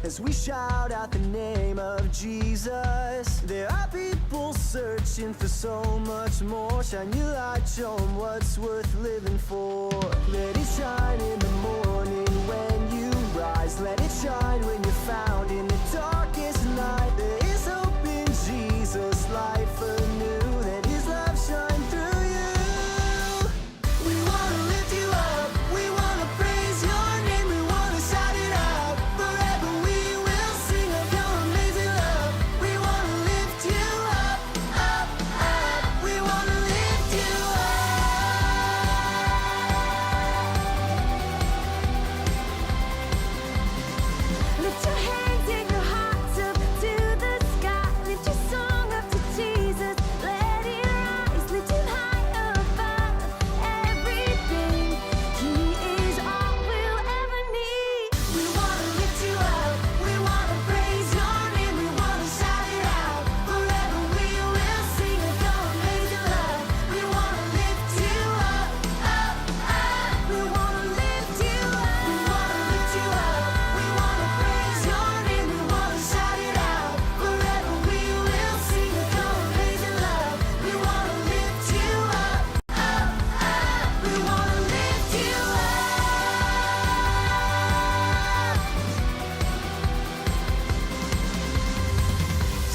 as we shout out the name of Jesus. There are people searching for so much more. Shine your light, show 'em what's worth living for. Let it shine in the morning when you rise. Let it shine when you're found in the darkest night. There is hope in Jesus, life anew. Let his love shine through you. We wanna lift you up, we wanna praise your name, we wanna shout it out. Forever we will sing of your amazing love. We wanna lift you up, up, up. We wanna lift you up. Lift your hands and your hearts up to the sky. Lift your song up to Jesus. Let it rise. Lift him high above everything. He is all we'll ever need. We wanna lift you up. We wanna praise your name. We wanna shout it out. Forever we will sing of your amazing love. We wanna lift you up, up, up. We wanna lift you up. We wanna lift you up. We wanna praise your name. We wanna shout it out. Forever we will sing of your amazing love. We wanna lift you up, up, up. We wanna lift you up.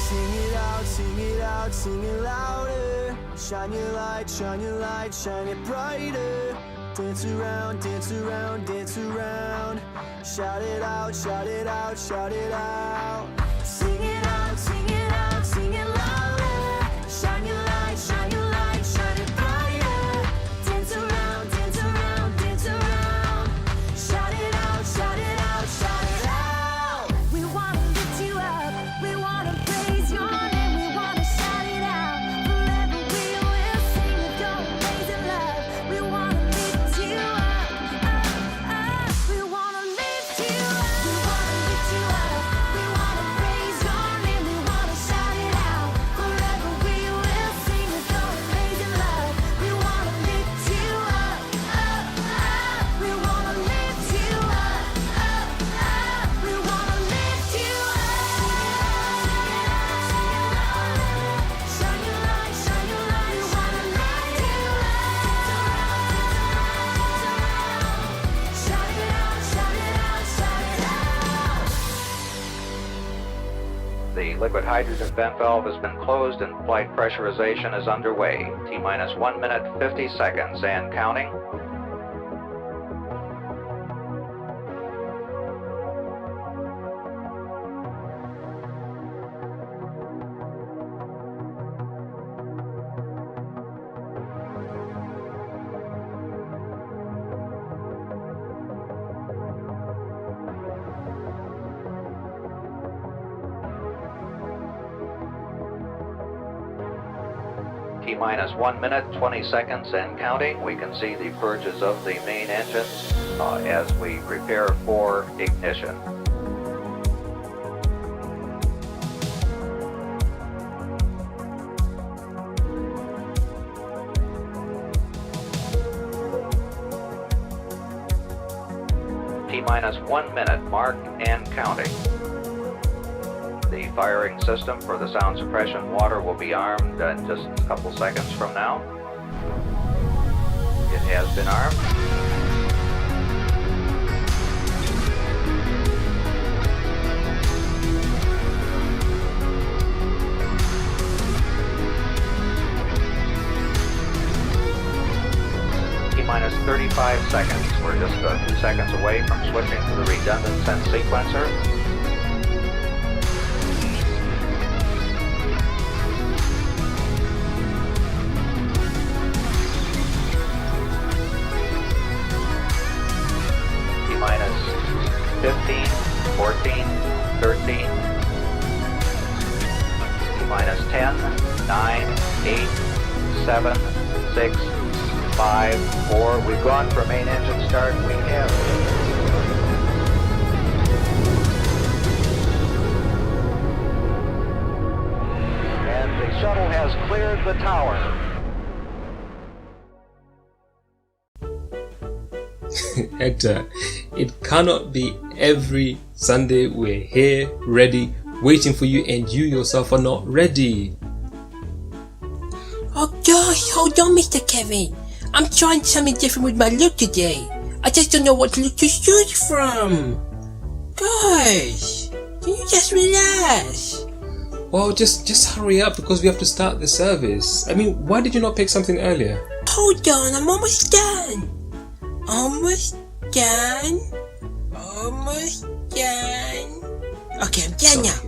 Sing it out, sing it out, sing it louder. Shine your light, shine your light, shine it brighter. Dance around, dance around, dance around. Shout it out, shout it out, shout it out. Sing it out, sing it out, sing it louder. Shine your light, shine your light, shine it brighter. Dance around, dance around, dance around. Shout it out, shout it out, shout it out. We wanna lift you up, we wanna praise your name, we wanna shout it out. Forever we will sing of your amazing love. We wanna lift you up, up, up. We wanna lift you up, we wanna lift you up. We wanna praise your name, we wanna shout it out. Forever we will sing of your amazing love. We wanna lift you up, up, up. We wanna lift you up, up, up. We wanna lift you up. Shine your light, shine your light. We wanna lift you up. Shout it out, shout it out, shout it out. The liquid hydrogen vent valve has been closed and flight pressurization is underway. T-minus 1 minute, 50 seconds and counting. T-minus 1 minute, 20 seconds and counting. We can see the purges of the main engines as we prepare for ignition. T-minus 1 minute, mark and counting. The firing system for the sound suppression water will be armed in just a couple seconds from now. It has been armed. T-minus 35 seconds. We're just a few seconds away from switching to the redundant sense sequencer. T-minus 15, 14, 13. T-minus 10, 9, 8, 7, 6, 5, 4. We've gone for main engine start. We have. And the shuttle has cleared the tower. Hector, it cannot be every Sunday we're here, ready, waiting for you, and you yourself are not ready. Oh gosh, hold on, Mr. Kevin. I'm trying something different with my look today. I just don't know what look to choose from. Gosh, can you just relax? Well, just hurry up because we have to start the service. I mean, why did you not pick something earlier? Hold on, I'm almost done. Almost done. Almost done. Okay, I'm done now.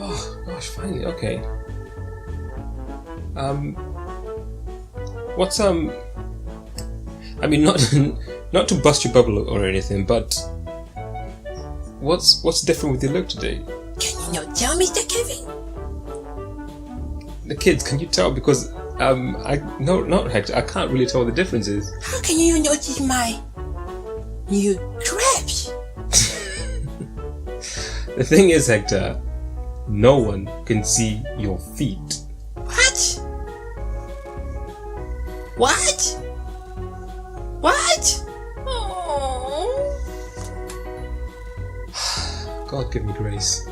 Oh gosh, finally, okay. What's I mean, not to bust your bubble or anything, but what's different with your look today? Can you not tell, Mr. Kevin? The kids, can you tell? Because not Hector, I can't really tell what the difference is. How can you notice my new crepes? The thing is, Hector, no one can see your feet. What? What? What? Oh. God give me grace.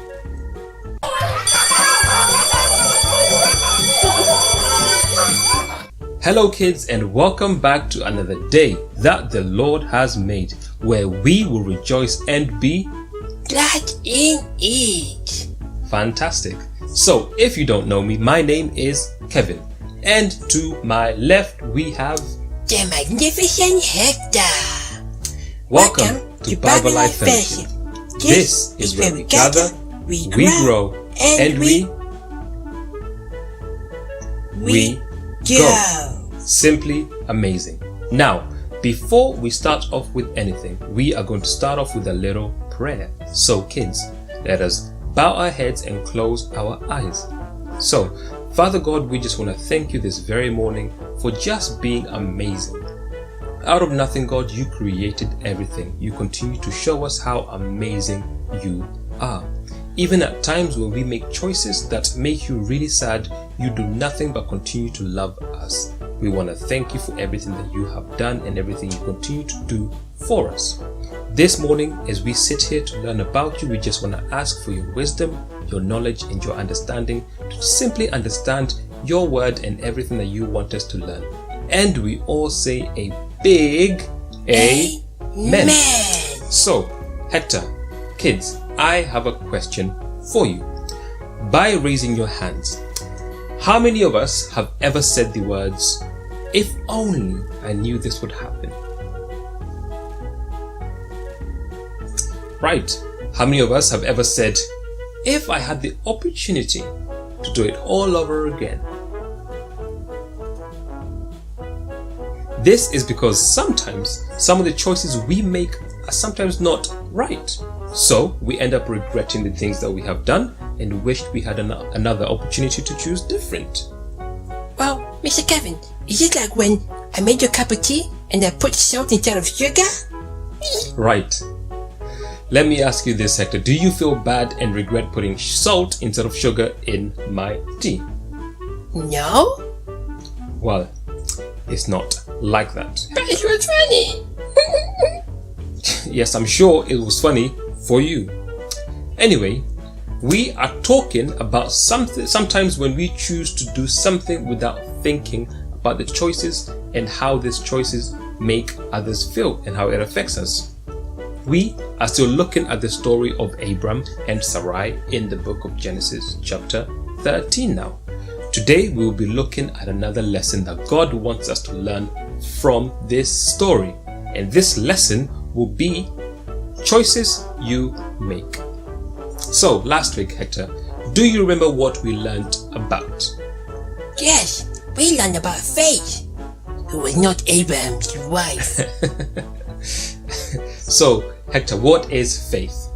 Hello kids, and welcome back to another day that the Lord has made, where we will rejoice and be glad in it. Fantastic. So if you don't know me, my name is Kevin, and to my left we have the magnificent Hector. Welcome to Bible Life Fellowship. This is where we gather, we grow, and we go. Simply amazing. Now, before we start off with anything, we are going to start off with a little prayer. So kids, let us bow our heads and close our eyes. So, Father God, we just want to thank you this very morning for just being amazing. Out of nothing, God, you created everything. You continue to show us how amazing you are. Even at times when we make choices that make you really sad, you do nothing but continue to love us. We want to thank you for everything that you have done and everything you continue to do for us. This morning, as we sit here to learn about you, we just want to ask for your wisdom, your knowledge, and your understanding to simply understand your word and everything that you want us to learn. And we all say a big Amen. So, Hector, kids, I have a question for you. By raising your hands, how many of us have ever said the words, "If only I knew this would happen"? Right. How many of us have ever said, "If I had the opportunity to do it all over again"? This is because sometimes some of the choices we make are sometimes not right. So we end up regretting the things that we have done and wished we had another opportunity to choose different. Well, Mr. Kevin, is it like when I made your cup of tea and I put salt instead of sugar? Right. Let me ask you this, Hector. Do you feel bad and regret putting salt instead of sugar in my tea? No. Well, it's not like that. But it was funny. Yes, I'm sure it was funny for you. Anyway, we are talking about something sometimes when we choose to do something without thinking about the choices and how these choices make others feel and how it affects us. We are still looking at the story of Abram and Sarai in the book of Genesis chapter 13 now. Today we will be looking at another lesson that God wants us to learn from this story. And this lesson will be choices you make. So last week, Hector, do you remember what we learned about? Yes, we learned about Faith, who was not Abraham's wife. So, Hector, what is faith?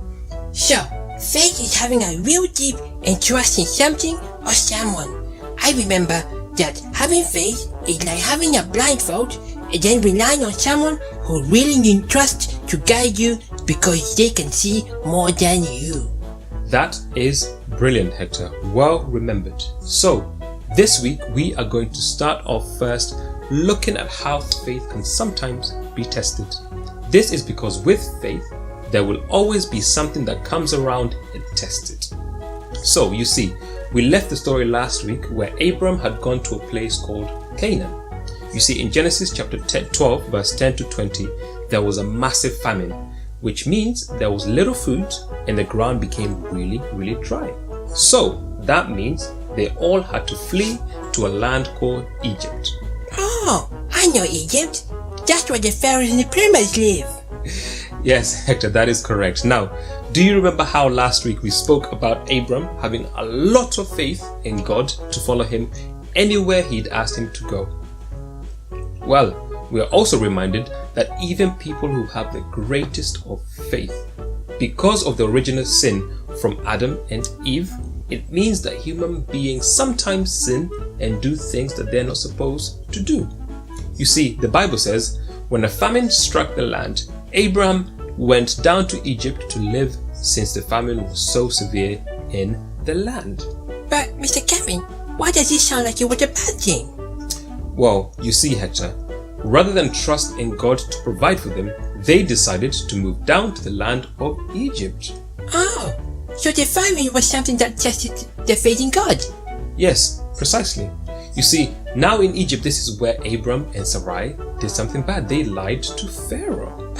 So, faith is having a real deep and trust in something or someone. I remember that having faith is like having a blindfold and then relying on someone who really you trust to guide you because they can see more than you. That is Brilliant, Hector. Well remembered. So, this week we are going to start off first looking at how faith can sometimes be tested. This is because with faith, there will always be something that comes around and tests it. So, you see, we left the story last week where Abram had gone to a place called Canaan. You see, in Genesis chapter 12, verse 10 to 20, there was a massive famine, which means there was little food and the ground became really, really dry. So, that means they all had to flee to a land called Egypt. Oh, I know Egypt. That's where the pharaohs and the pyramids live. Yes, Hector, that is correct. Now, do you remember how last week we spoke about Abram having a lot of faith in God to follow him anywhere he'd asked him to go? Well, we are also reminded that even people who have the greatest of faith, because of the original sin from Adam and Eve, it means that human beings sometimes sin and do things that they're not supposed to do. You see, the Bible says, when a famine struck the land, Abraham went down to Egypt to live since the famine was so severe in the land. But, Mr. Kevin, why does it sound like it was a bad thing? Well, you see, Hector, rather than trust in God to provide for them, they decided to move down to the land of Egypt. Oh, so the famine was something that tested their faith in God? Yes, precisely. You see, now in Egypt, this is where Abram and Sarai did something bad. They lied to Pharaoh.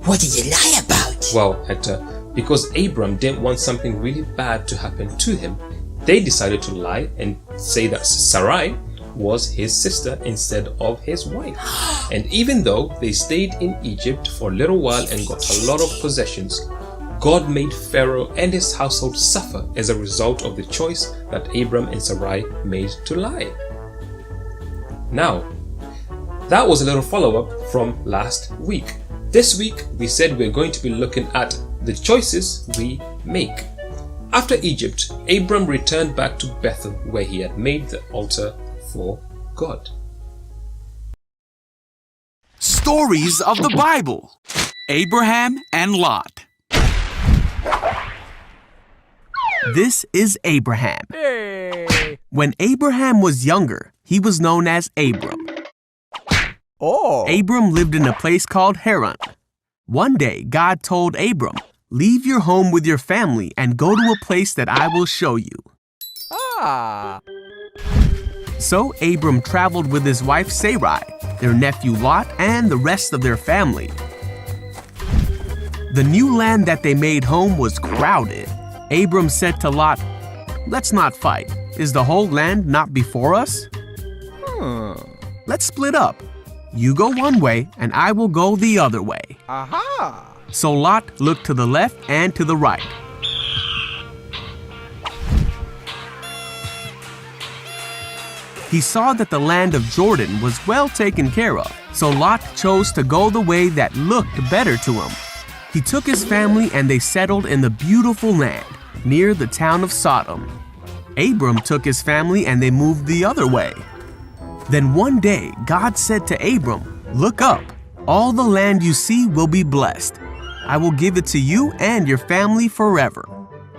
What did they lie about? Well, Hector, because Abram didn't want something really bad to happen to him, they decided to lie and say that Sarai was his sister instead of his wife. And even though they stayed in Egypt for a little while and got a lot of possessions, God made Pharaoh and his household suffer as a result of the choice that Abram and Sarai made to lie. Now, that was a little follow-up from last week. This week, we said we're going to be looking at the choices we make. After Egypt, Abram returned back to Bethel, where he had made the altar for God. Stories of the Bible. Abraham and Lot. This is Abraham. Hey. When Abraham was younger, he was known as Abram. Oh. Abram lived in a place called Haran. One day, God told Abram, "Leave your home with your family and go to a place that I will show you." Ah. So Abram traveled with his wife Sarai, their nephew Lot, and the rest of their family. The new land that they made home was crowded. Abram said to Lot, "Let's not fight. Is the whole land not before us? Let's split up. You go one way and I will go the other way." Aha. So Lot looked to the left and to the right. He saw that the land of Jordan was well taken care of, so Lot chose to go the way that looked better to him. He took his family and they settled in the beautiful land, near the town of Sodom. Abram took his family and they moved the other way. Then one day, God said to Abram, "Look up. All the land you see will be blessed. I will give it to you and your family forever."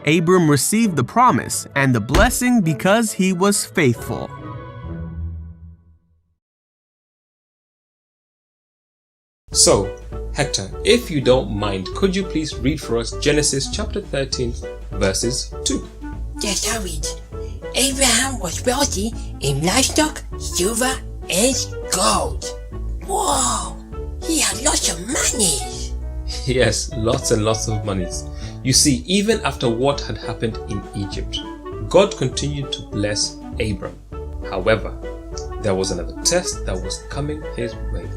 Abram received the promise and the blessing because he was faithful. So, Hector, if you don't mind, could you please read for us Genesis chapter 13, verses 2? Yes, I read. Abraham was wealthy in livestock, silver, and gold. Whoa! He had lots of money. Yes, lots and lots of monies. You see, even after what had happened in Egypt, God continued to bless Abram. However, there was another test that was coming his way.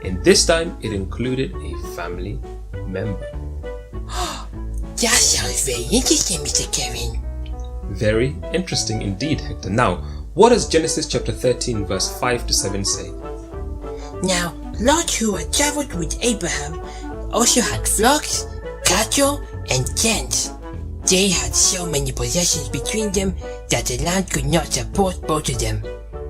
And this time, it included a family member. That sounds very interesting, Mr. Kevin. Very interesting indeed, Hector. Now, what does Genesis chapter 13, verse 5 to 7 say? Now, Lot, who had traveled with Abraham, also had flocks, cattle, and tents. They had so many possessions between them that the land could not support both of them.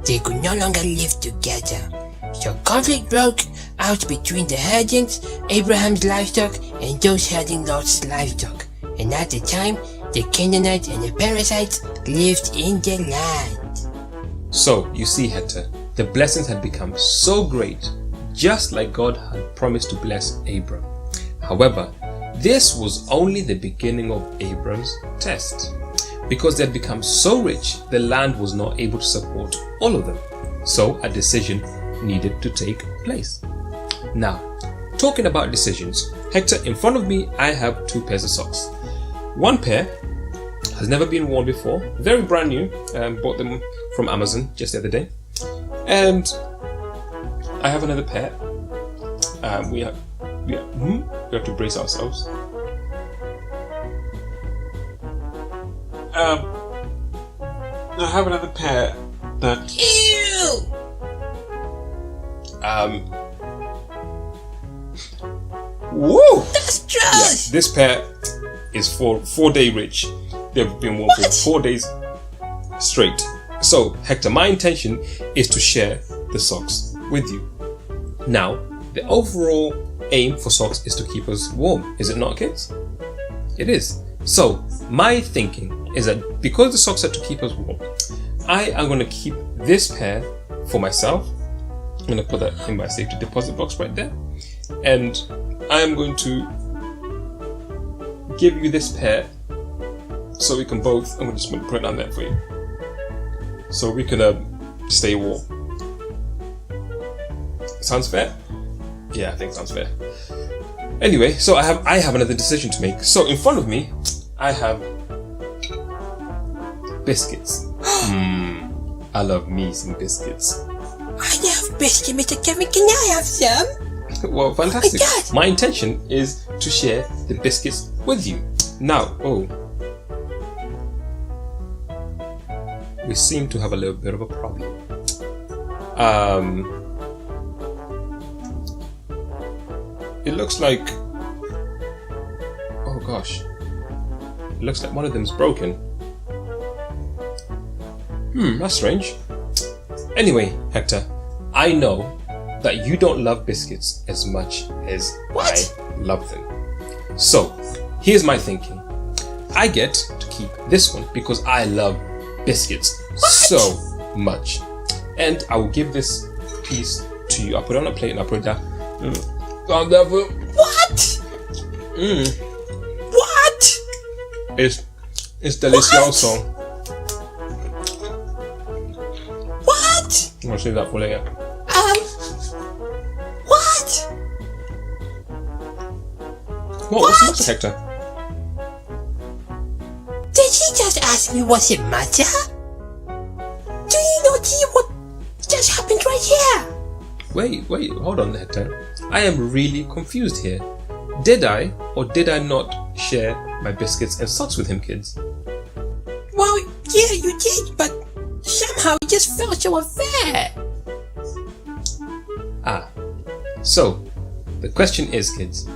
They could no longer live together. So conflict broke out between the herdings, Abraham's livestock, and those herding Lot's livestock. And at the time, the Canaanites and the Perizzites lived in the land. So, you see, Hector, the blessings had become so great, just like God had promised to bless Abram. However, this was only the beginning of Abram's test. Because they had become so rich, the land was not able to support all of them. So, a decision needed to take place. Now, talking about decisions, Hector, in front of me, I have 2 pairs of socks. One pair has never been worn before, very brand new. Bought them from Amazon just the other day. And I have another pair. We have to brace ourselves. I have another pair that. Ew! Whoa! That's Yeah, gross! this pair is for 4-day rich. They've been worn for 4 days straight. So, Hector, my intention is to share the socks with you. Now, the overall aim for socks is to keep us warm, is it not, kids? It is. So, my thinking is that because the socks are to keep us warm, I am going to keep this pair for myself. I'm going to put that in my safety deposit box right there. And I am going to give you this pair so we can both, I'm just going to put it down there for you. So we can stay warm. Sounds fair? Yeah, I think sounds fair. Anyway, so I have another decision to make. So in front of me, I have biscuits. I love me some biscuits. I love biscuit, Mr. Kevin. Can I have some? Well, fantastic. Oh my God. My intention is to share the biscuits with you. Now, we seem to have a little bit of a problem. It looks like, oh gosh, it looks like one of them's broken. That's strange. Anyway, Hector, I know that you don't love biscuits as much as I love them. So, here's my thinking. I get to keep this one because I love biscuits so much. And I will give this piece to you. I'll put it on a plate and I'll put it down. What? What? It's delicioso. What? I'm gonna save that for later. What? What's the matter, Hector? Did he just ask me what's the matter? Do you not see what just happened right here? Wait, hold on, Hector. I am really confused here. Did I or did I not share my biscuits and socks with him, kids? Well, yeah, you did, but somehow it just felt so unfair. So, the question is, kids,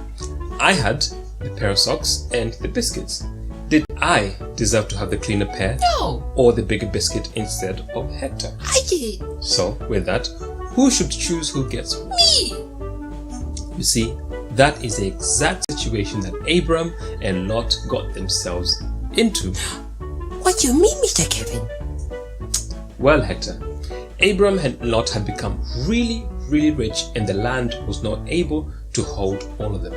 I had the pair of socks and the biscuits. Did I deserve to have the cleaner pair? No, Or the bigger biscuit instead of Hector? I did. So, with that, who should choose who gets what? Me. You see, that is the exact situation that Abram and Lot got themselves into. What do you mean, Mr. Kevin? Well, Hector, Abram and Lot had become really rich and the land was not able to hold all of them.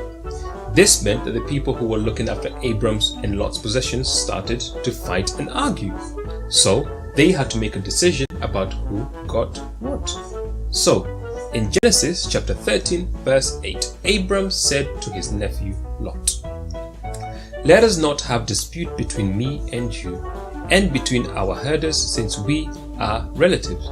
This meant that the people who were looking after Abram's and Lot's possessions started to fight and argue. So they had to make a decision about who got what. So in Genesis chapter 13 verse 8, Abram said to his nephew Lot, "Let us not have dispute between me and you, and between our herders, since we are relatives."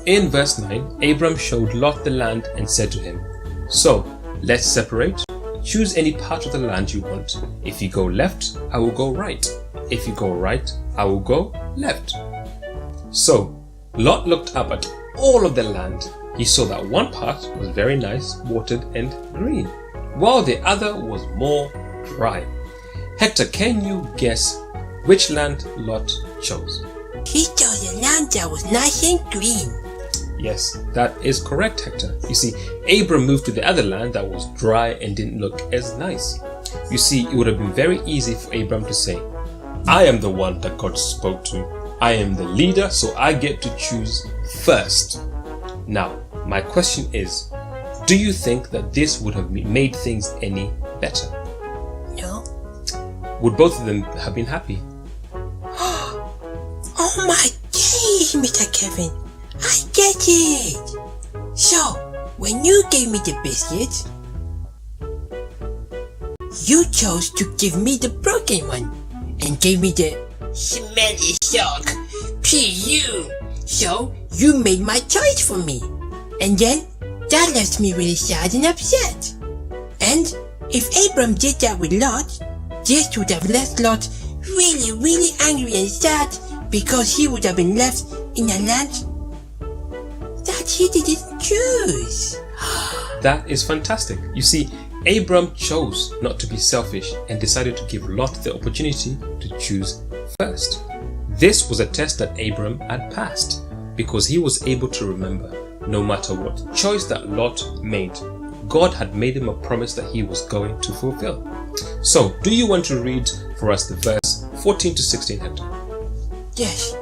In verse 9, Abram showed Lot the land and said to him, "So, let's separate. Choose any part of the land you want. If you go left, I will go right. If you go right, I will go left." So, Lot looked up at all of the land. He saw that one part was very nice, watered and green, while the other was more dry. Hector, can you guess which land Lot chose? He chose the land that was nice and green. Yes, that is correct, Hector. You see, Abram moved to the other land that was dry and didn't look as nice. You see, it would have been very easy for Abram to say, I am the one that God spoke to. I am the leader, so I get to choose first. Now, my question is, do you think that this would have made things any better? No. Would both of them have been happy? Oh my days, Mr. Kevin. I get it. So, when you gave me the biscuit, you chose to give me the broken one and gave me the smelly sock. P.U. So, you made my choice for me. And then, that left me really sad and upset. And if Abram did that with Lot, this would have left Lot really, really angry and sad because he would have been left in a land that he didn't choose. That is fantastic. You see, Abram chose not to be selfish and decided to give Lot the opportunity to choose first. This was a test that Abram had passed because he was able to remember no matter what choice that Lot made, God had made him a promise that he was going to fulfill. So, do you want to read for us the verse 14 to 16, Hector? Yes.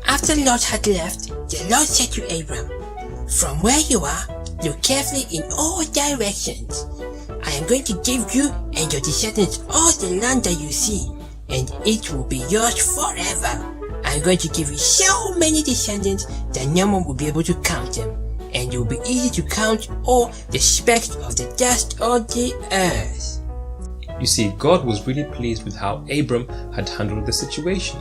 After Lot had left, the Lord said to Abram, "From where you are, look carefully in all directions. I am going to give you and your descendants all the land that you see, and it will be yours forever. I'm going to give you so many descendants that no one will be able to count them, and it will be easy to count all the specks of the dust of the earth." You see, God was really pleased with how Abram had handled the situation.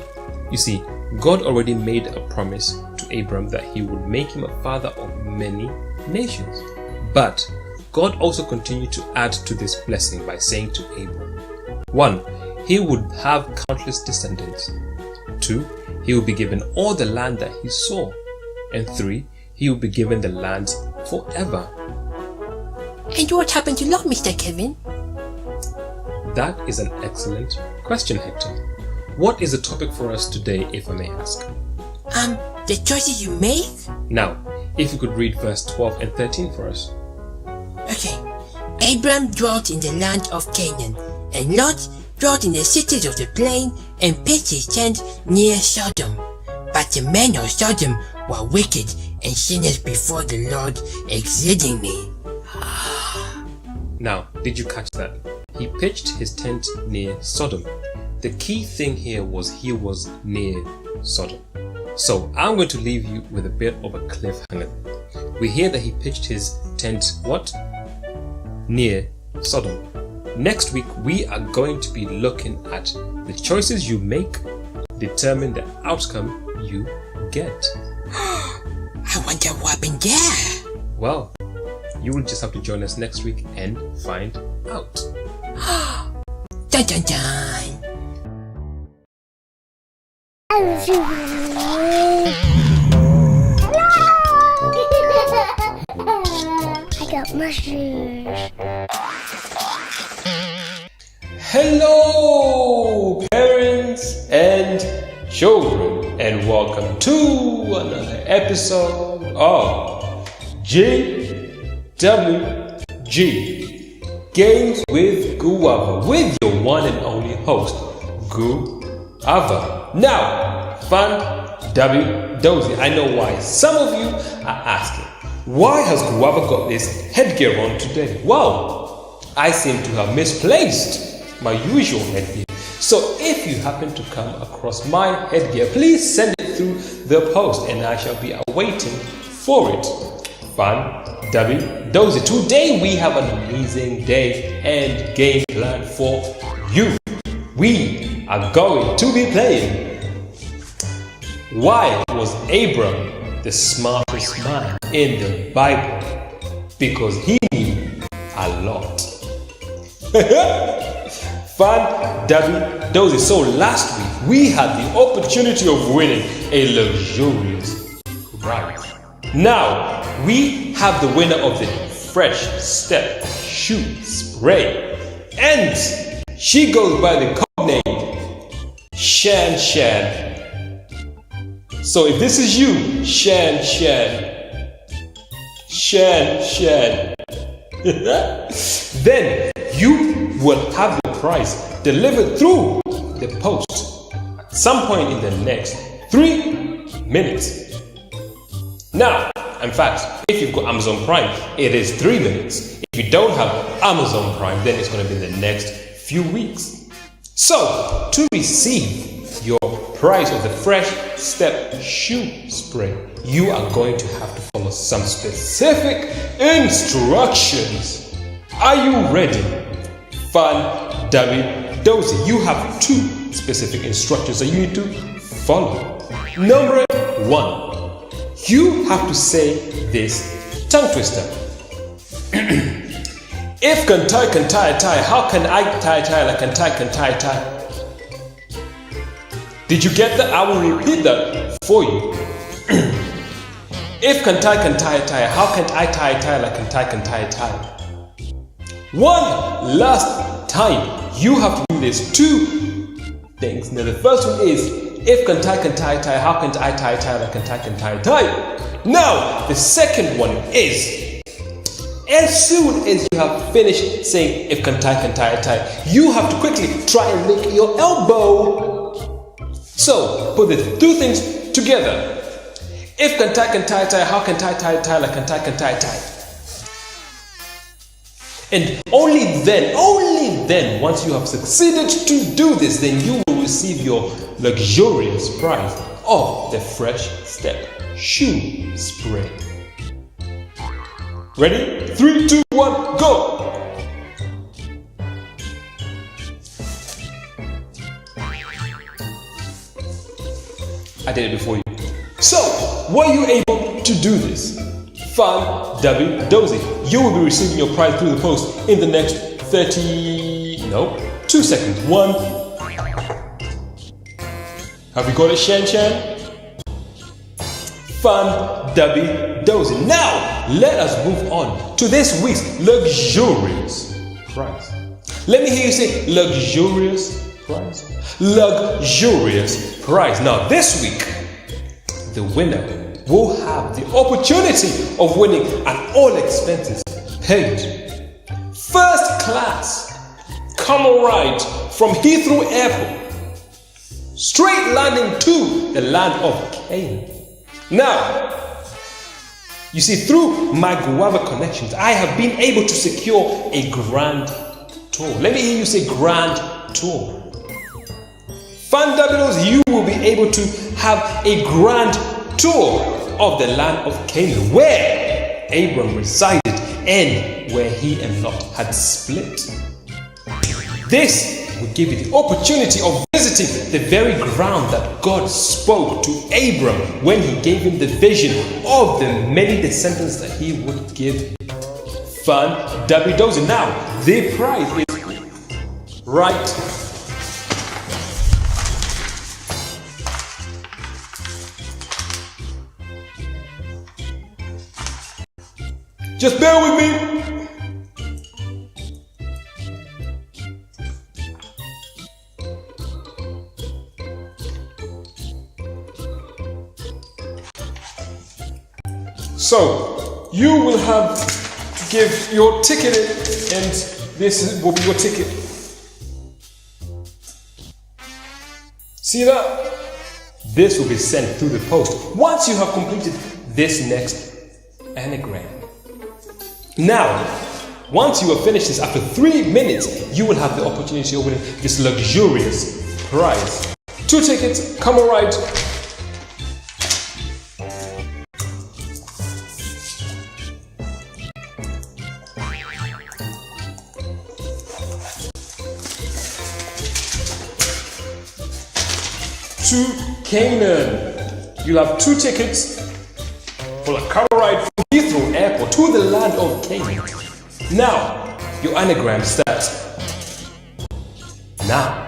You see, God already made a promise to Abram that he would make him a father of many nations. But God also continued to add to this blessing by saying to Abram, 1. He would have countless descendants. 2. He would be given all the land that he saw. And 3. He would be given the land forever. And what happened to Lot, Mr. Kevin? That is an excellent question, Hector. What is the topic for us today, if I may ask? The choices you make? Now, if you could read verse 12 and 13 for us. Okay. Abram dwelt in the land of Canaan, and Lot dwelt in the cities of the plain and pitched his tent near Sodom. But the men of Sodom were wicked and sinners before the Lord exceedingly. Now, did you catch that? He pitched his tent near Sodom. The key thing here was he was near Sodom. So I'm going to leave you with a bit of a cliffhanger. We hear that he pitched his tent what? Near Sodom. Next week we are going to be looking at the choices you make determine the outcome you get. I wonder what happened there. Well, you will just have to join us next week and find out. Dun dun dun. I got mushrooms. Hello, parents and children, and welcome to another episode of GWG Games with Guava, with your one and only host, Guava. Now, Fun W Dozy, I know why some of you are asking, why has Guava got this headgear on today? Well, I seem to have misplaced my usual headgear. So if you happen to come across my headgear, please send it through the post and I shall be awaiting for it. Fun W Dozy. Today we have an amazing day and game plan for you. We are going to be playing Why Was Abram the Smartest Man in the Bible? Because he knew a lot. Fun W Dozy. So last week we had the opportunity of winning a luxurious ride. Now we have the winner of the Fresh Step Shoe Spray, and she goes by the code name Shan Shan. So if this is you, Shan Shan, Shan Shan, then you will have the prize delivered through the post some point in the next 3 minutes. Now, in fact, if you've got Amazon Prime, it is 3 minutes. If you don't have Amazon Prime, then it's going to be in the next few weeks. So, to receive your prize of the Fresh Step shoe spray, you are going to have to follow some specific instructions. Are you ready? Fun, David, Dozy, you have 2 specific instructions that you need to follow. Number 1, you have to say this tongue twister. If can tie, how can I tie like can tie? Did you get that? I will repeat that for you. If can tie, how can I tie like can tie? One last time, you have to do this 2 things. Now the first one is, if can tie, how can I tie like can tie? Now the second one is, as soon as you have finished saying if can tie, you have to quickly try and lick your elbow. So put the 2 things together. If can tie, how can tie like can tie? And only then, once you have succeeded to do this, then you will receive your luxurious prize of the Fresh Step shoe spray. Ready? 3, 2, 1, go! I did it before you. So, were you able to do this? Fun, Debbie, Dozy, you will be receiving your prize through the post in the next 2 seconds. 1. Have you got it, Shan? Fun, Debbie, Dozy. Now, let us move on to this week's luxurious prize. Let me hear you say luxurious prize. Luxurious prize. Now, this week, the winner will have the opportunity of winning an all expenses paid first class camel ride from Heathrow Airport straight landing to the land of Canaan. Now, you see, through my Guava connections, I have been able to secure a grand tour. Let me hear you say grand tour. Fundamentals, you will be able to have a grand tour of the land of Canaan, where Abram resided and where he and Lot had split. This will give you the opportunity of visiting the very ground that God spoke to Abram when he gave him the vision of the many descendants that he would give. Fun, Debbie Dozy. Now, the prize is right. Just bear with me. So, you will have to give your ticket in, and this will be your ticket. See that? This will be sent through the post once you have completed this next anagram. Now, once you have finished this, after 3 minutes, you will have the opportunity of winning this luxurious prize. 2 tickets, come on right. To Canaan. You'll have 2 tickets for a car ride from Heathrow Airport to the land of Canaan. Now, your anagram starts now.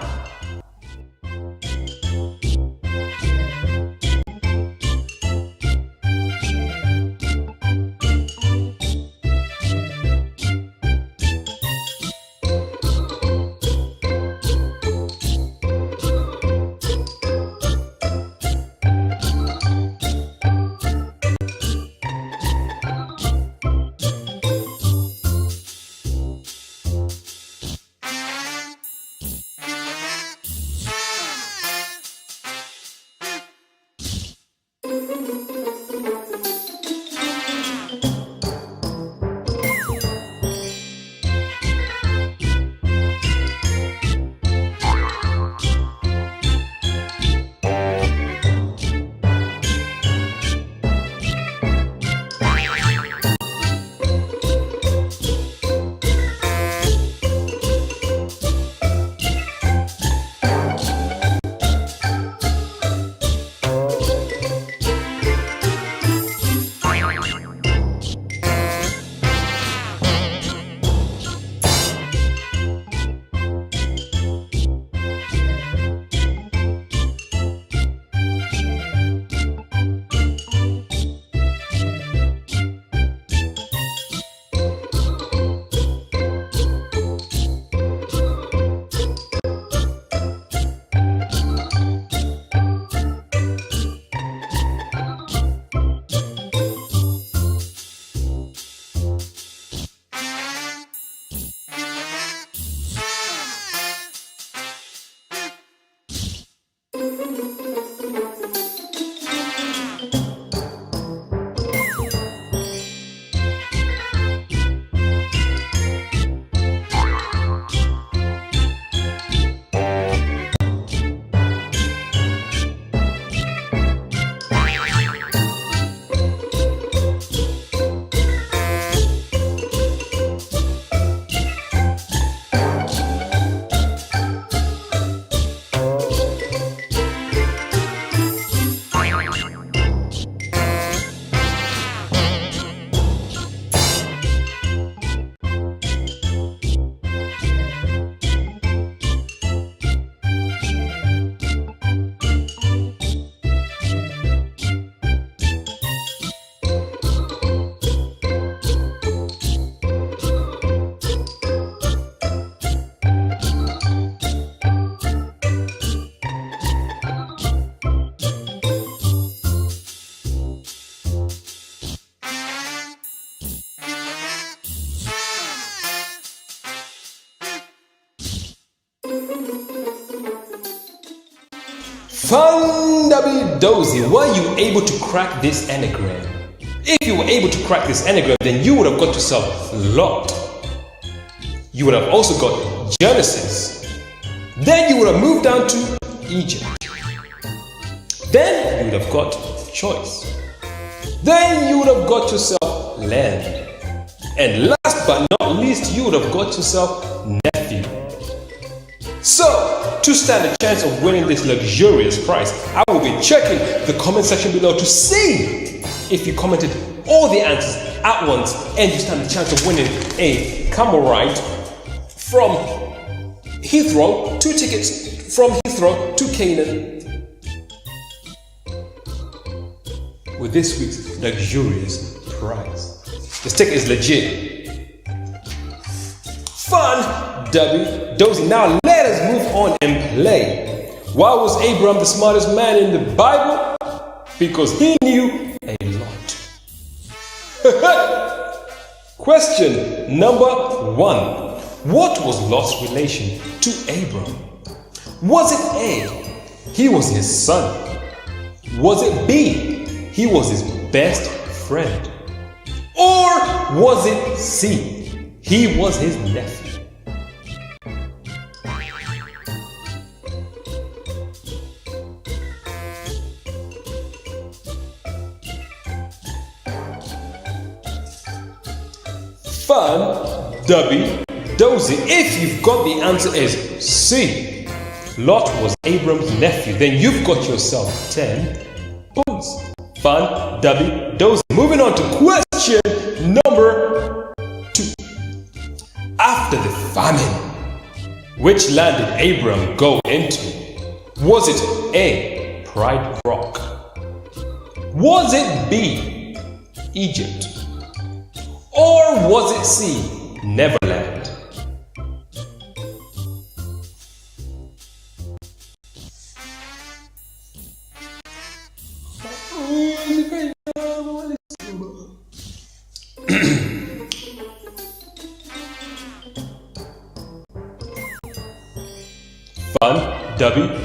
Fun Dozy, were you able to crack this anagram? If you were able to crack this anagram, then you would have got yourself Lot. You would have also got Genesis. Then you would have moved down to Egypt. Then you would have got choice. Then you would have got yourself land. And last but not least, you would have got yourself nephew. So, to stand a chance of winning this luxurious prize, I will be checking the comment section below to see if you commented all the answers at once and you stand a chance of winning a camel ride from Heathrow, 2 tickets from Heathrow to Canaan with this week's luxurious prize. This ticket is legit. Fun Dozy. Now let us move on and play. Why was Abram the smartest man in the Bible? Because he knew a lot. Question number 1. What was Lot's relation to Abram? Was it A, he was his son? Was it B, he was his best friend? Or was it C, he was his nephew? Fun Dozy. If you've got the answer as C, Lot was Abram's nephew, then you've got yourself 10 points. Fun Dozy. Moving on to question number 2. After the famine, which land did Abram go into? Was it A, Pride Rock? Was it B, Egypt? Or was it C, Neverland? Fun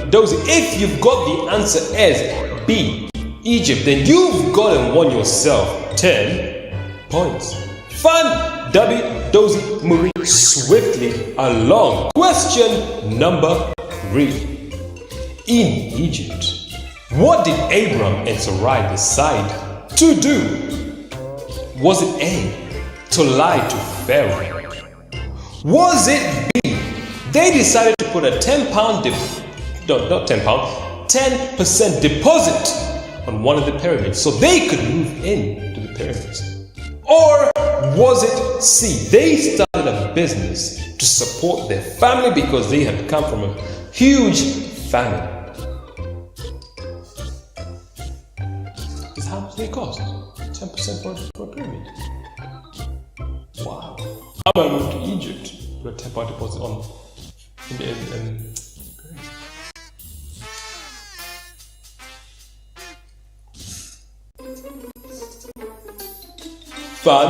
Dozy. If you've got the answer as B, Egypt, then you've got and won yourself 10 points. Fun Dozy, moving swiftly along. Question number 3. In Egypt, what did Abram and Sarai decide to do? Was it A, to lie to Pharaoh? Was it B, they decided to put a 10% deposit on one of the pyramids so they could move in to the pyramids? Or was it C, they started a business to support their family because they had come from a huge famine? Is how much they cost? 10% for a pyramid. Wow. How about I move to Egypt, put a 10% deposit on in pyramid? Fun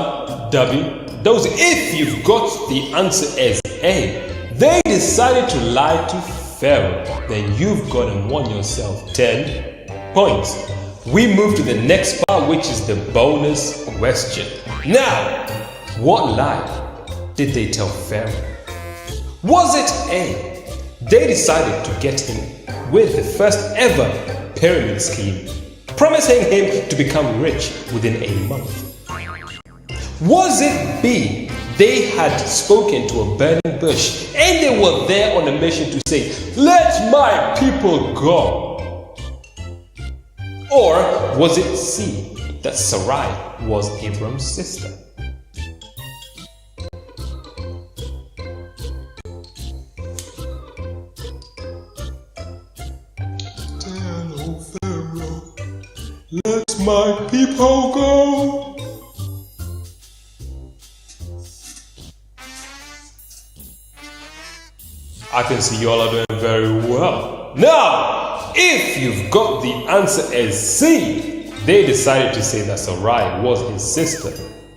Dozy. If you've got the answer as A, they decided to lie to Pharaoh, then you've got and won yourself 10 points. We move to the next part, which is the bonus question. Now, what lie did they tell Pharaoh? Was it A, they decided to get him with the first ever pyramid scheme, promising him to become rich within a month? Was it B, they had spoken to a burning bush and they were there on a mission to say, "Let my people go"? Or was it C, that Sarai was Abram's sister? Tell old Pharaoh, let my people go. I can see you all are doing very well. Now, if you've got the answer as C, they decided to say that Sarai was his sister,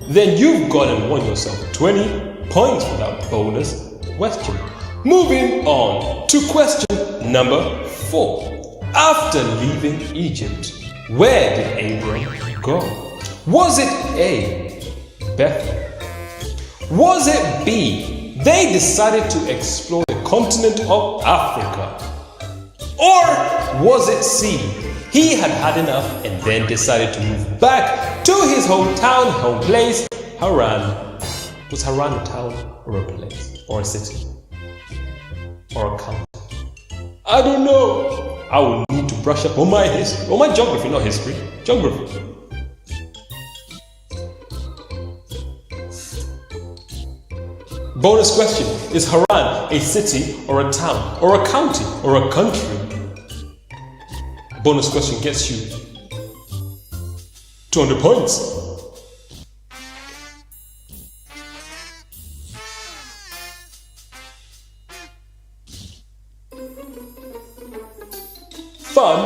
then you've got and won yourself 20 points for that bonus question. Moving on to question number 4. After leaving Egypt, where did Abram go? Was it A, Bethel? Was it B, they decided to explore the continent of Africa? Or was it C, he had had enough and then decided to move back to his hometown, home place, Haran? Was Haran a town or a place or a city or a county? I don't know. I will need to brush up on my history, or my geography, not history, geography. Bonus question, is Haran a city or a town or a county or a country? Bonus question gets you 200 points. Fun,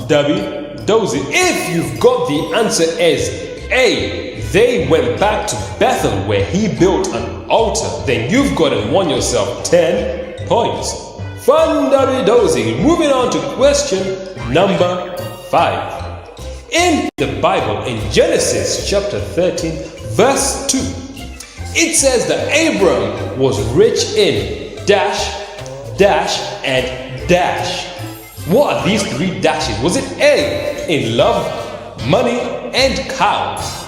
Dubby, Dozy. If you've got the answer as A, they went back to Bethel where he built an altar, then you've got and won yourself 10 points. Fun, Dubby, Dozy. Moving on to question number 5. In the Bible, in Genesis chapter 13, verse 2, it says that Abram was rich in dash, dash, and dash. What are these 3 dashes? Was it A, in love, money, and cows?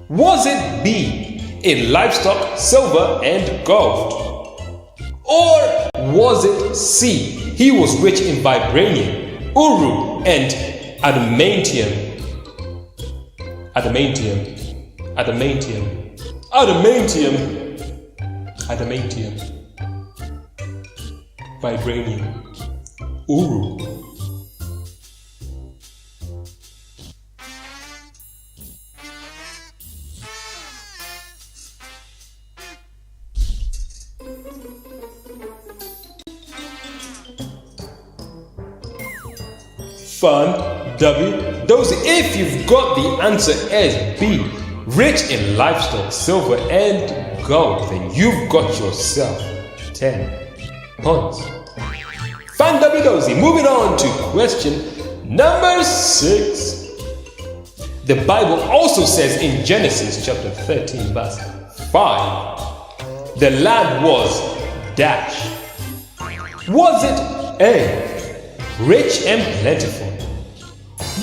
Was it B, in livestock, silver, and gold? Or was it C, he was rich in vibranium, uru, and adamantium? Adamantium. Vibranium. Uru. Fun, W, Dozy. If you've got the answer as B, rich in livestock, silver, and gold, then you've got yourself 10 points. Fun, W, Dozy. Moving on to question number 6. The Bible also says in Genesis chapter 13, verse 5, the land was dash. Was it A, rich and plentiful?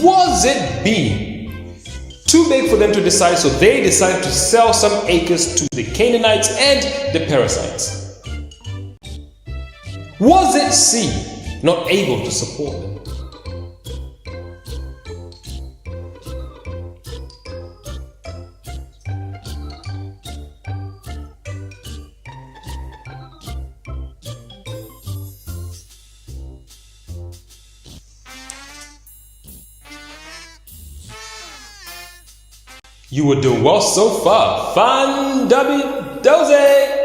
Was it B, too big for them to decide, so they decided to sell some acres to the Canaanites and the Perizzites? Was it C, not able to support them? You were doing well so far. Fun, W, Dozy.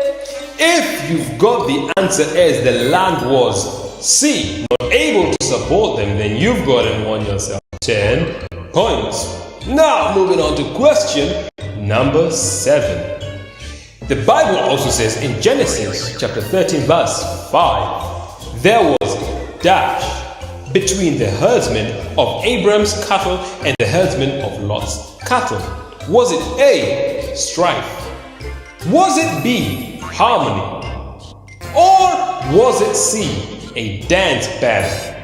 If you've got the answer as the land was C, not able to support them, then you've got and won yourself 10 points. Now moving on to question number 7. The Bible also says in Genesis chapter 13 verse 5, there was dash between the herdsmen of Abram's cattle and the herdsmen of Lot's cattle. Was it A, strife? Was it B, harmony? Or was it C, a dance battle?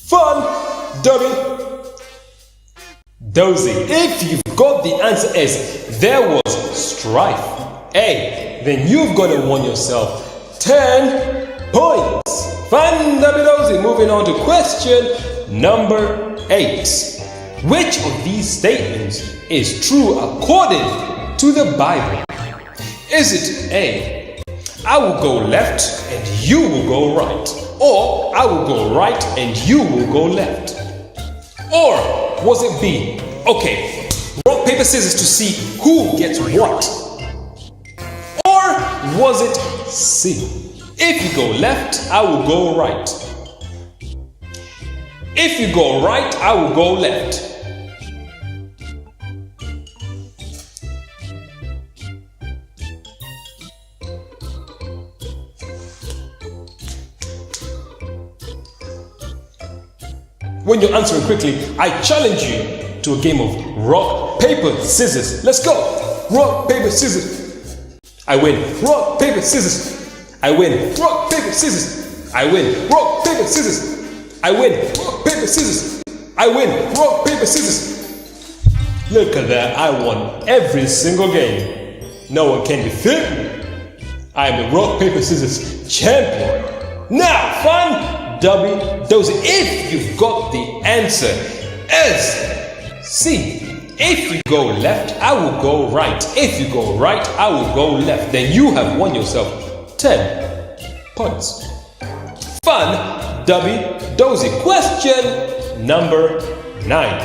Fun, W, Dozy. If you've got the answer as there was strife, A, then you've got to won yourself 10 points. Fun, W, Dozy. Moving on to question number 8. Which of these statements is true according to the Bible? Is it A, I will go left and you will go right? Or I will go right and you will go left. Or was it B? Okay, rock, paper, scissors to see who gets what. Or was it C? If you go left, I will go right. If you go right, I will go left. When you're answering quickly, I challenge you to a game of rock, paper, scissors. Let's go! Rock, paper, scissors. I win. Rock, paper, scissors. I win. Rock, paper, scissors. I win. Rock, paper, scissors. I win. Rock, paper, scissors. I win. Rock, paper, scissors. Look at that. I won every single game. No one can defeat me. I am the rock, paper, scissors champion. Now, fun! Dozy, if you've got the answer as C. If you go left, I will go right. If you go right, I will go left. Then you have won yourself 10 points. Fun, Dozy. Question number 9.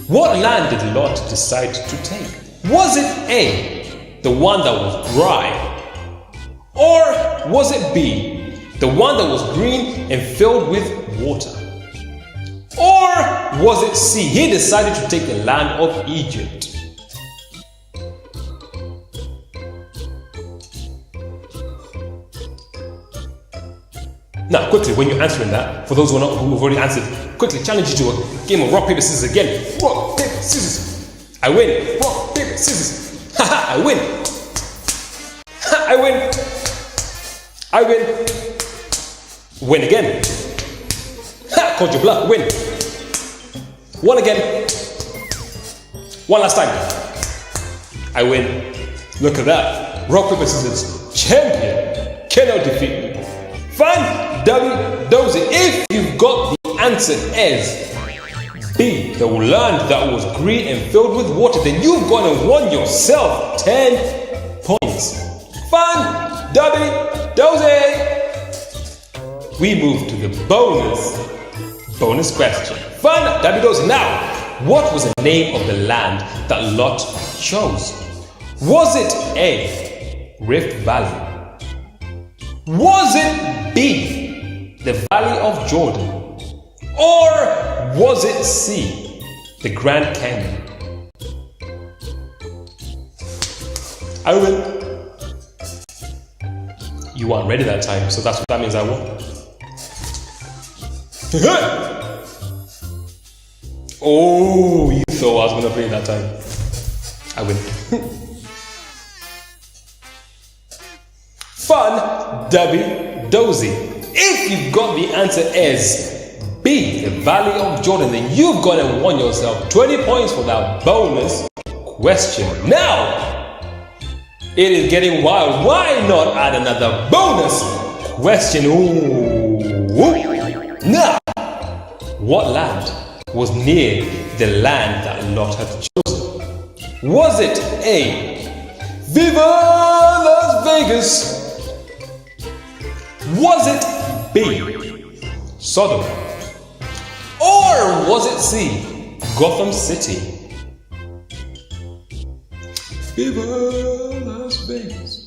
What land did Lot decide to take? Was it A, the one that was dry? Or was it B, the one that was green and filled with water? Or was it C, he decided to take the land of Egypt? Now, quickly, when you're answering that, for those who have already answered, quickly challenge you to a game of rock, paper, scissors again. Rock, paper, scissors. I win. Rock, paper, scissors. Haha, I win. Ha, I win. I win. Win again. Ha! Called your bluff. Win. One again. One last time. I win. Look at that. Rock, paper, scissors. Champion. Cannot defeat me. Fun, Dozy. If you've got the answer as B, the land that was green and filled with water, then you've gone and won yourself 10 points. Fun, Dozy. We move to the bonus question. Fun, Dozy. Now, what was the name of the land that Lot chose? Was it A, Rift Valley? Was it B, the Valley of Jordan? Or was it C, the Grand Canyon? I win. You weren't ready that time, so that's what that means. I won. Oh, you thought I was going to play that time. I win. Fun, Dozy. If you've got the answer as B, the Valley of Jordan, then you've gone and won yourself 20 points for that bonus question. Now, it is getting wild. Why not add another bonus question? Ooh. Now, what land was near the land that Lot had chosen? Was it A, Viva Las Vegas? Was it B, Sodom? Or was it C, Gotham City? Viva Las Vegas.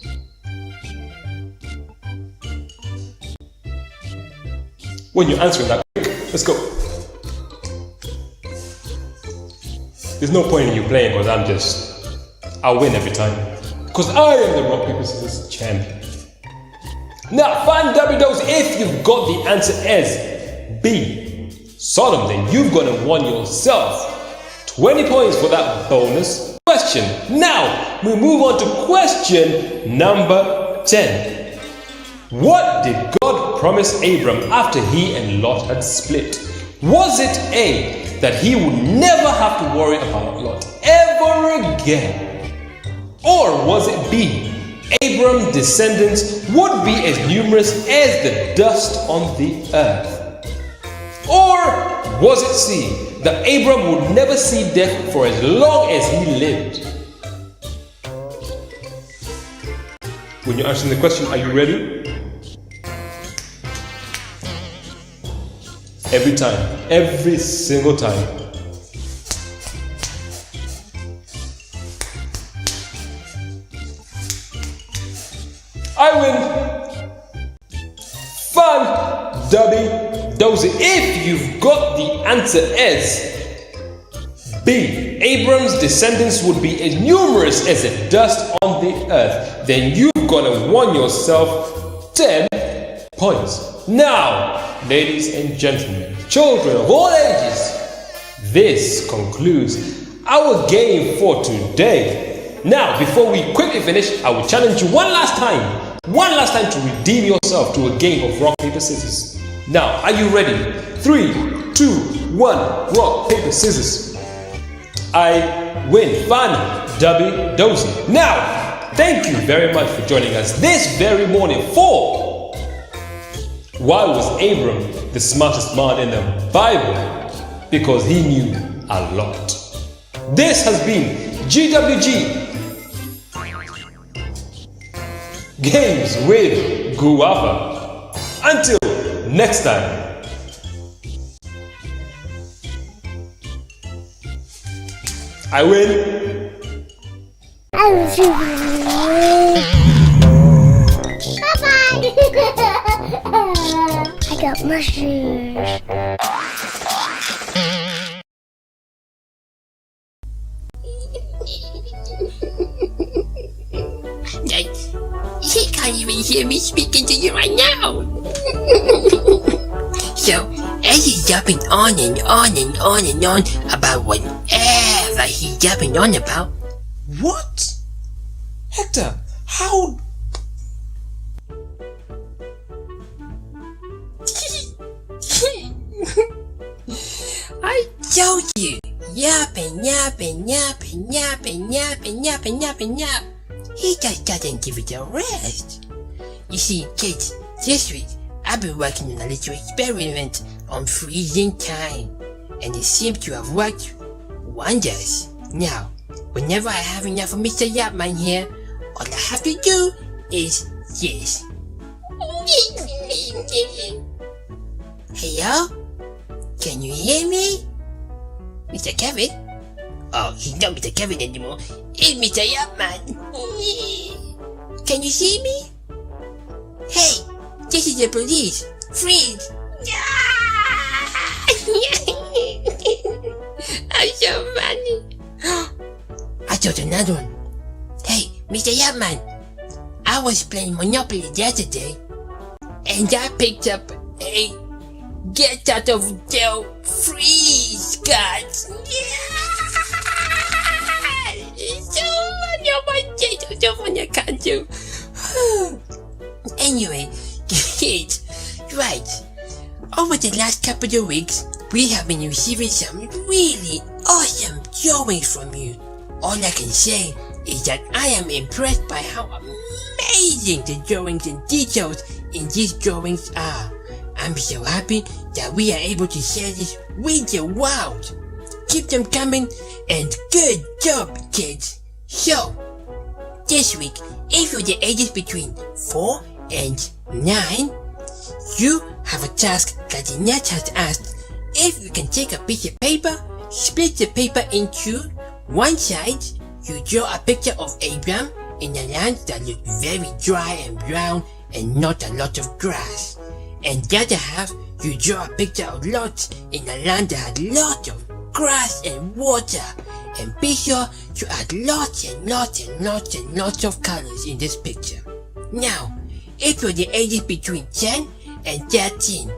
When you're answering that quick, let's go. There's no point in you playing because I'll win every time. Because I am the rock, paper, scissors champion. Now, fun, Dozy, if you've got the answer as B, Sodom, then you've gone and won yourself 20 points for that bonus question. Now, we move on to question number 10. What did God promise Abram after he and Lot had split? Was it A, that he would never have to worry about Lot ever again? Or was it B, Abram's descendants would be as numerous as the dust on the earth? Or was it C, that Abram would never see death for as long as he lived? When you're answering the question, are you ready? Every time. Every single time. I win. Fun, Dubby, Dozy. If you've got the answer is B, Abram's descendants would be as numerous as the dust on the earth, then you've got to won yourself 10 points. Now, ladies and gentlemen, children of all ages, this concludes our game for today. Now, before we quickly finish, I will challenge you one last time to redeem yourself to a game of rock, paper, scissors. Now, are you ready? 3, 2, 1, rock, paper, scissors. I win. Fun, Dubby, Dozy. Now, thank you very much for joining us this very morning for why was Abram the smartest man in the Bible? Because he knew a lot. This has been GWG Games with Guava. Until next time. I win. I was Bye-bye. I got mushrooms. He can't even hear me speaking to you right now. So, as he's jumping on and on and on and on about whatever he's jumping on about. What? Hector, how? I told you. Yapping. He just doesn't give it a rest. You see, kids, this week I've been working on a little experiment on freezing time, and it seems to have worked wonders. Now, whenever I have enough of Mr. Yapman here, all I have to do is this. Hello? Can you hear me? Mr. Kevin? Oh, he's not Mr. Kevin anymore. It's Mr. Yapman. Can you see me? Hey, this is the police. Freeze! I'm so funny. I thought another one. Hey, Mr. Yapman. I was playing Monopoly the other day, and I picked up a get out of jail freeze card. So funny, oh my God, so funny, I can't do. Anyway, kids, right, over the last couple of weeks, we have been receiving some really awesome drawings from you. All I can say is that I am impressed by how amazing the drawings and details in these drawings are. I'm so happy that we are able to share this with the world. Keep them coming, and good job, kids. So, this week, if you're the ages between 4 and 9, you have a task that Lynette has asked. If you can take a piece of paper, split the paper into one side, you draw a picture of Abram in a land that looks very dry and brown and not a lot of grass. And the other half, you draw a picture of Lot in a land that has lots of grass and water. And be sure to add lots and lots and lots and lots of colors in this picture. Now, if you're the ages between 10 and 13,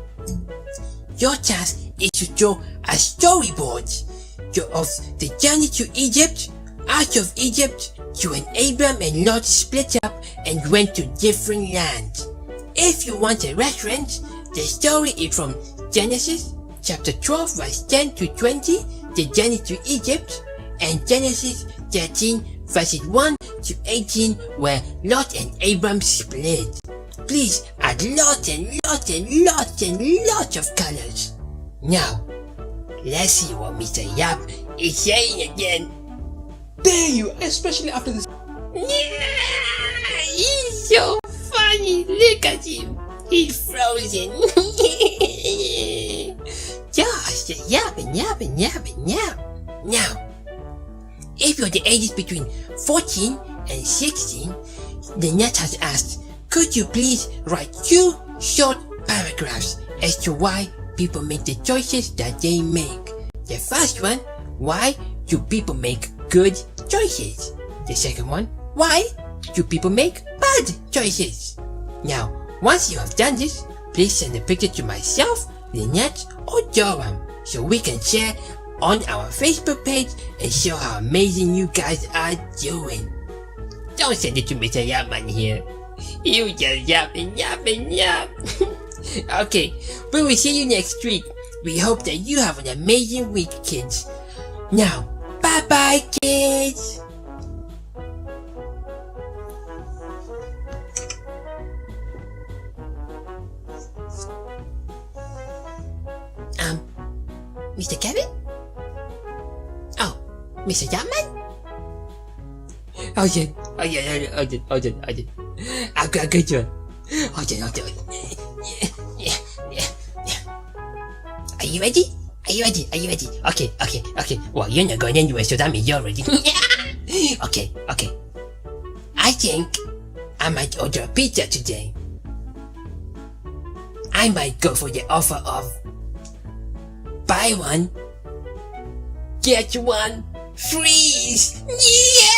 your task is to draw a storyboard of the journey to Egypt, out of Egypt, to when Abram and Lot split up and went to different lands. If you want a reference, the story is from Genesis chapter 12 verse 10 to 20, the journey to Egypt, and Genesis 13 verses 1 to 18 where Lot and Abram split. Please add lots and lots and lots and lots of colors. Now, let's see what Mr. Yap is saying again. There you, especially after this. He's so funny. Look at him. He's frozen. Just yap and yap and yap and yap. Now, if you're the ages between 14 and 16, Lynette has asked, could you please write 2 short paragraphs as to why people make the choices that they make? The first one, why do people make good choices? The second one, why do people make bad choices? Now, once you have done this, please send a picture to myself, Lynette, or Joram so we can share on our Facebook page and show how amazing you guys are doing. Don't send it to Mr. Yapman here. You just yap and yap and yap. Okay, we will see you next week. We hope that you have an amazing week, kids. Now, bye-bye, kids. Mr. Kevin? Oh, Mr. Yapman? Hold on. I've got a good one. Hold on. Are you ready? Okay. Well, you're not going anywhere, so that means you're ready. Okay. I think I might order a pizza today. I might go for the offer of buy one, get one free. Yeah!